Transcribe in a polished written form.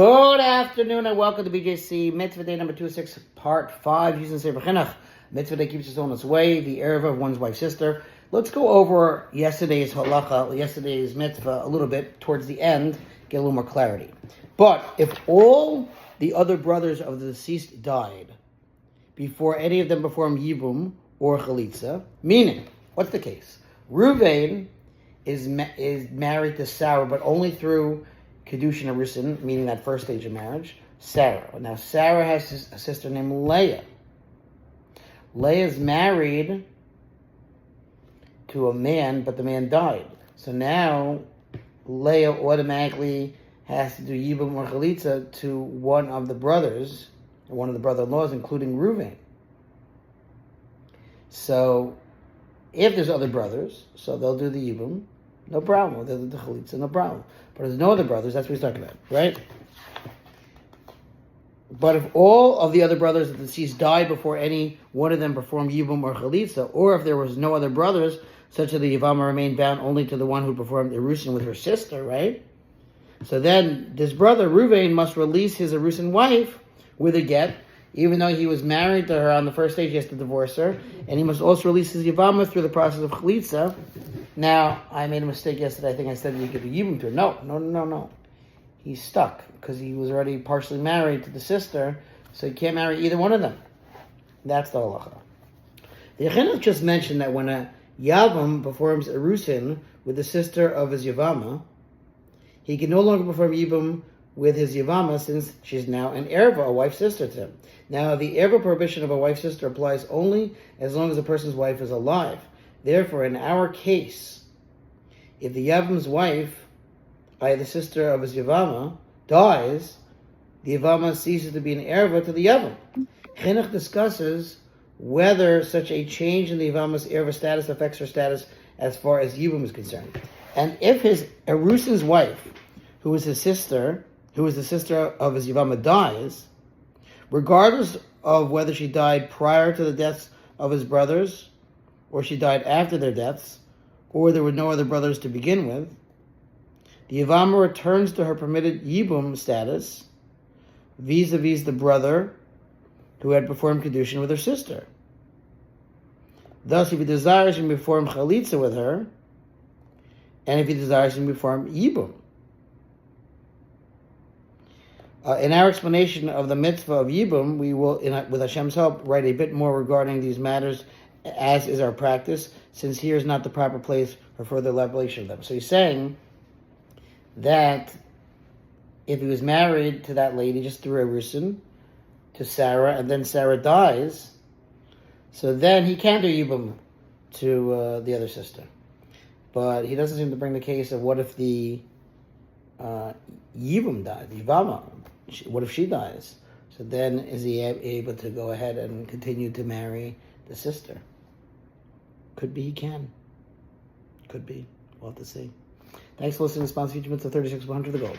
Good afternoon and welcome to BJC Mitzvah Day number 26, part 5, using Sefer HaChinuch. Mitzvah Day keeps us on its way, the ervah of one's wife's sister. Let's go over yesterday's halacha, yesterday's mitzvah a little bit towards the end, get a little more clarity. But if all the other brothers of the deceased died before any of them performed yibum or chalitza, meaning, what's the case? Reuven is married to Sarah, but only through Kedushin Arusin, meaning that first stage of marriage, Sarah. Now, Sarah has a sister named Leah. Leah is married to a man, but the man died. So now, Leah automatically has to do Yibum or Chalitza to one of the brothers, or one of the brother-in-laws, including Reuven. So, if there's other brothers, so they'll do the Yibum, no problem. They'll do the Chalitza, no problem. But if there's no other brothers, that's what he's talking about, right? But if all of the other brothers of the deceased died before any one of them performed Yibum or Chalitza, or if there was no other brothers, such that the Yavama remained bound only to the one who performed Erusin with her sister, right? So then this brother, Reuven, must release his Erusin wife with a get, even though he was married to her on the first stage, he has to divorce her, and he must also release his Yavama through the process of Chalitza. Now, I made a mistake yesterday. I think I said that you could do Yibum to her. No. He's stuck because he was already partially married to the sister, so he can't marry either one of them. That's the halacha. The HaChinuch just mentioned that when a Yavam performs Erusin with the sister of his Yavama, he can no longer perform Yibum with his Yavama since she's now an ervah, a wife's sister to him. Now, the ervah prohibition of a wife's sister applies only as long as a person's wife is alive. Therefore, in our case, if the Yavam's wife, the sister of his Yavama, dies, the Yavama ceases to be an ervah to the Yavam. Chinuch discusses whether such a change in the Yavama's ervah status affects her status as far as Yibum is concerned. And if his Erusin's wife, who is the sister of his Yavama, dies, regardless of whether she died prior to the deaths of his brothers, or she died after their deaths, or there were no other brothers to begin with, the Yavama returns to her permitted Yibum status vis-a-vis the brother who had performed Kedushin with her sister. Thus, if he desires to perform Chalitza with her, and if he desires to perform Yibum. In our explanation of the mitzvah of Yibum, we will, with Hashem's help, write a bit more regarding these matters, as is our practice, since here is not the proper place for further elaboration of them. So he's saying that if he was married to that lady just through Erusin, to Sarah, and then Sarah dies, so then he can do Yibum to the other sister. But he doesn't seem to bring the case of what if the Yibum died, the Yavama, what if she dies? So then is he able to go ahead and continue to marry the sister? Could be he can. Could be. We'll have to see. Thanks for listening to Sponsor Future Mitzvah 36 100 The Gold.